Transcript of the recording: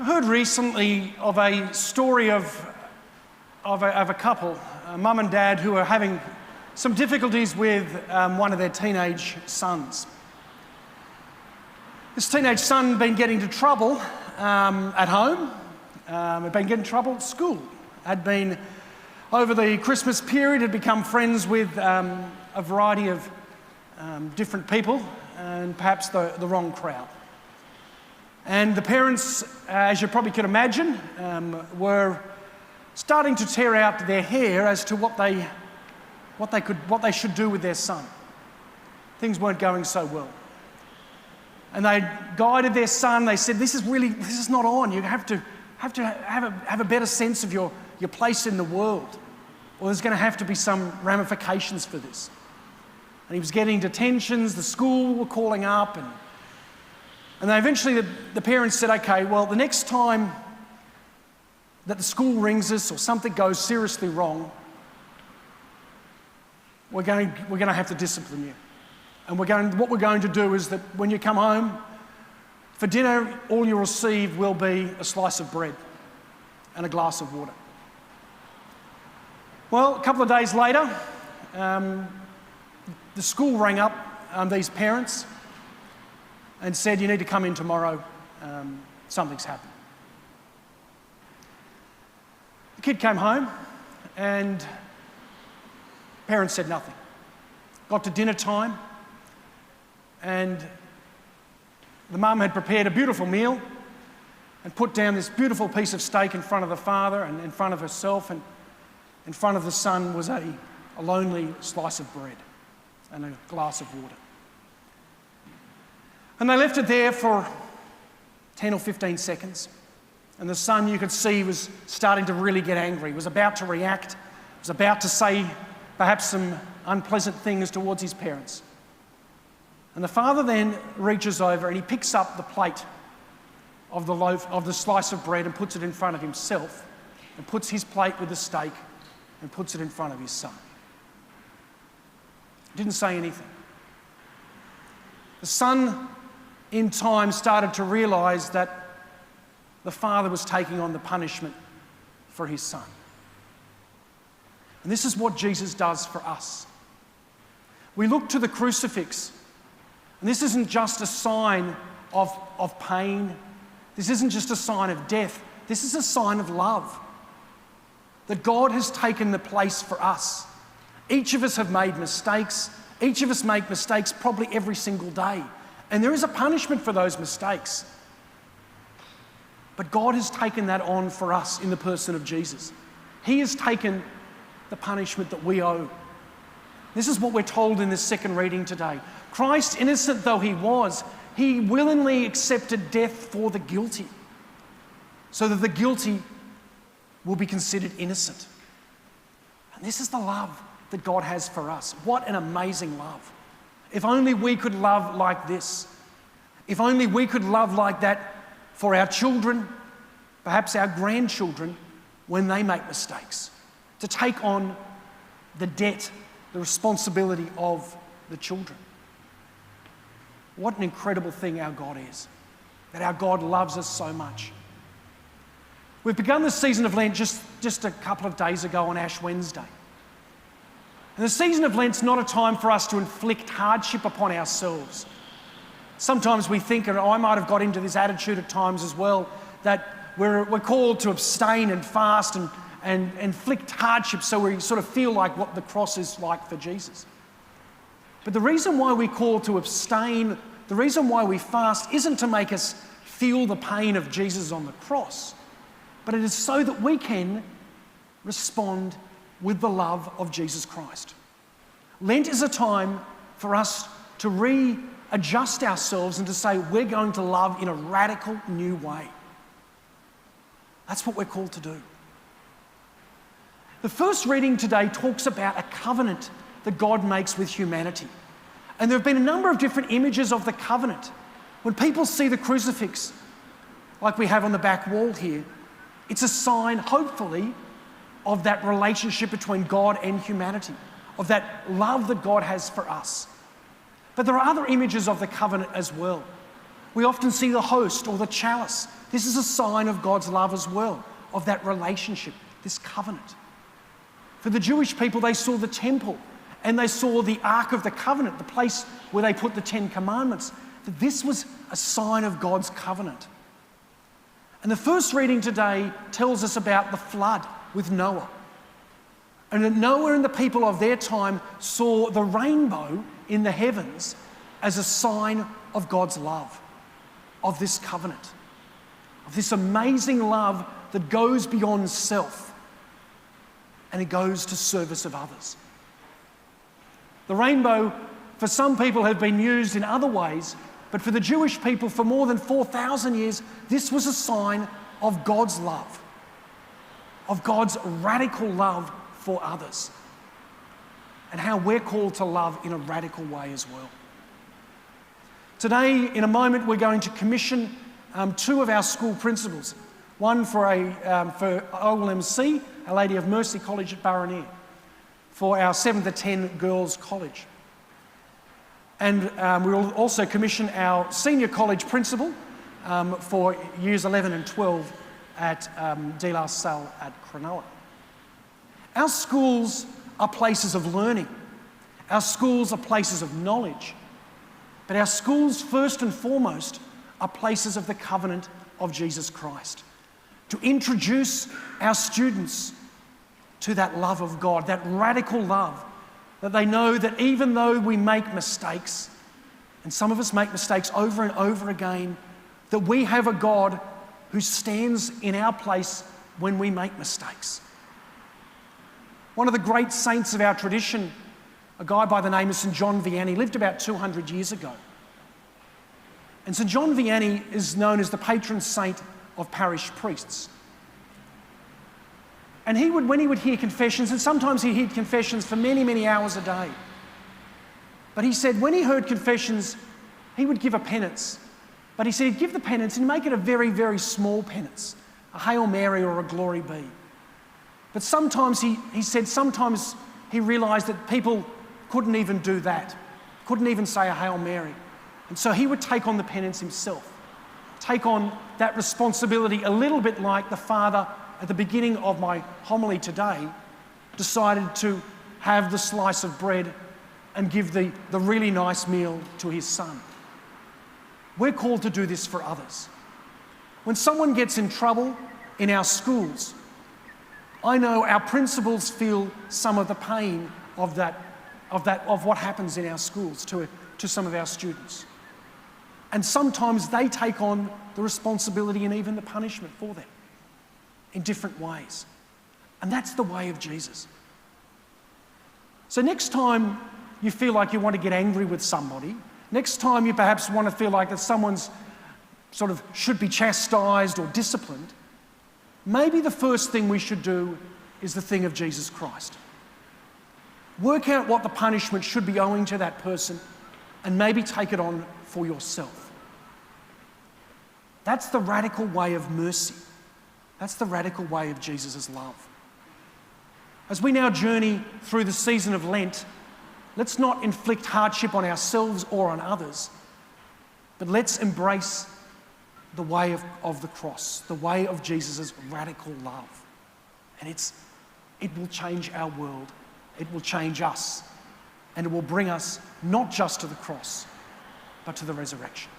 I heard recently of a story of a couple, a mum and dad, who are having some difficulties with one of their teenage sons. This teenage son had been getting into trouble at home, had been getting in trouble at school, had been, over the Christmas period, had become friends with a variety of different people and perhaps the wrong crowd. And the parents, as you probably could imagine, were starting to tear out their hair as to what they should do with their son. Things weren't going so well. And they guided their son. They said, this is not on. You have to have a better sense of your place in the world, or there's going to have to be some ramifications for this. And he was getting detentions. The school were calling up, and they eventually, the parents said, okay, well, the next time that the school rings us or something goes seriously wrong, we're going to have to discipline you. And what we're going to do is that when you come home, for dinner, all you'll receive will be a slice of bread and a glass of water. Well, a couple of days later, the school rang up these parents and said, you need to come in tomorrow, something's happened. The kid came home and parents said nothing. Got to dinner time and the mum had prepared a beautiful meal and put down this beautiful piece of steak in front of the father and in front of herself, and in front of the son was a lonely slice of bread and a glass of water. And they left it there for 10 or 15 seconds. And the son, you could see, was starting to really get angry, was about to react, was about to say perhaps some unpleasant things towards his parents. And the father then reaches over and he picks up the plate of the loaf, of the slice of bread, and puts it in front of himself, and puts his plate with the steak and puts it in front of his son. Didn't say anything. The son, in time, started to realise that the father was taking on the punishment for his son. And this is what Jesus does for us. We look to the crucifix, and this isn't just a sign of pain. This isn't just a sign of death. This is a sign of love. That God has taken the place for us. Each of us have made mistakes. Each of us make mistakes probably every single day. And there is a punishment for those mistakes. But God has taken that on for us in the person of Jesus. He has taken the punishment that we owe. This is what we're told in this second reading today. Christ, innocent though he was, he willingly accepted death for the guilty, so that the guilty will be considered innocent. And this is the love that God has for us. What an amazing love. If only we could love like this. If only we could love like that for our children, perhaps our grandchildren, when they make mistakes. To take on the debt, the responsibility of the children. What an incredible thing our God is. That our God loves us so much. We've begun the season of Lent just a couple of days ago on Ash Wednesday. And the season of Lent's not a time for us to inflict hardship upon ourselves. Sometimes we think, and I might have got into this attitude at times as well, that we're called to abstain and fast and inflict hardship so we sort of feel like what the cross is like for Jesus. But the reason why we call to abstain, the reason why we fast, isn't to make us feel the pain of Jesus on the cross, but it is so that we can respond with the love of Jesus Christ. Lent is a time for us to readjust ourselves and to say we're going to love in a radical new way. That's what we're called to do. The first reading today talks about a covenant that God makes with humanity. And there have been a number of different images of the covenant. When people see the crucifix, like we have on the back wall here, it's a sign, hopefully, of that relationship between God and humanity, of that love that God has for us. But there are other images of the covenant as well. We often see the host or the chalice. This is a sign of God's love as well, of that relationship, this covenant. For the Jewish people, they saw the temple and they saw the Ark of the Covenant, the place where they put the 10 Commandments. That this was a sign of God's covenant. And the first reading today tells us about the flood with Noah. And that Noah and the people of their time saw the rainbow in the heavens as a sign of God's love, of this covenant, of this amazing love that goes beyond self and it goes to service of others. The rainbow, for some people, had been used in other ways, but for the Jewish people, for more than 4,000 years, this was a sign of God's love, of God's radical love for others, and how we're called to love in a radical way as well. Today, in a moment, we're going to commission 2 of our school principals. One for OLMC, Our Lady of Mercy College at Burraneer, for our 7 to 10 girls' college. And we will also commission our senior college principal for years 11 and 12 at Salle at Cronulla. Our schools are places of learning. Our schools are places of knowledge. But our schools, first and foremost, are places of the covenant of Jesus Christ. To introduce our students to that love of God, that radical love, that they know that even though we make mistakes, and some of us make mistakes over and over again, that we have a God who stands in our place when we make mistakes. One of the great saints of our tradition, a guy by the name of St. John Vianney, lived about 200 years ago. And St. John Vianney is known as the patron saint of parish priests. And when he would hear confessions, and sometimes he heard confessions for many, many hours a day. But he said when he heard confessions, he would give a penance. But he said he'd give the penance and make it a very, very small penance, a Hail Mary or a Glory Be. But sometimes he said sometimes he realised that people couldn't even do that, couldn't even say a Hail Mary. And so he would take on the penance himself, take on that responsibility a little bit like the father at the beginning of my homily today decided to have the slice of bread and give the really nice meal to his son. We're called to do this for others. When someone gets in trouble in our schools, I know our principals feel some of the pain of what happens in our schools to some of our students. And sometimes they take on the responsibility and even the punishment for them in different ways. And that's the way of Jesus. So next time you feel like you want to get angry with somebody, next time you perhaps want to feel like that someone's sort of should be chastised or disciplined, maybe the first thing we should do is the thing of Jesus Christ. Work out what the punishment should be owing to that person and maybe take it on for yourself. That's the radical way of mercy. That's the radical way of Jesus' love. As we now journey through the season of Lent, let's not inflict hardship on ourselves or on others, but let's embrace the way of the cross, the way of Jesus' radical love. And it will change our world, it will change us, and it will bring us not just to the cross, but to the resurrection.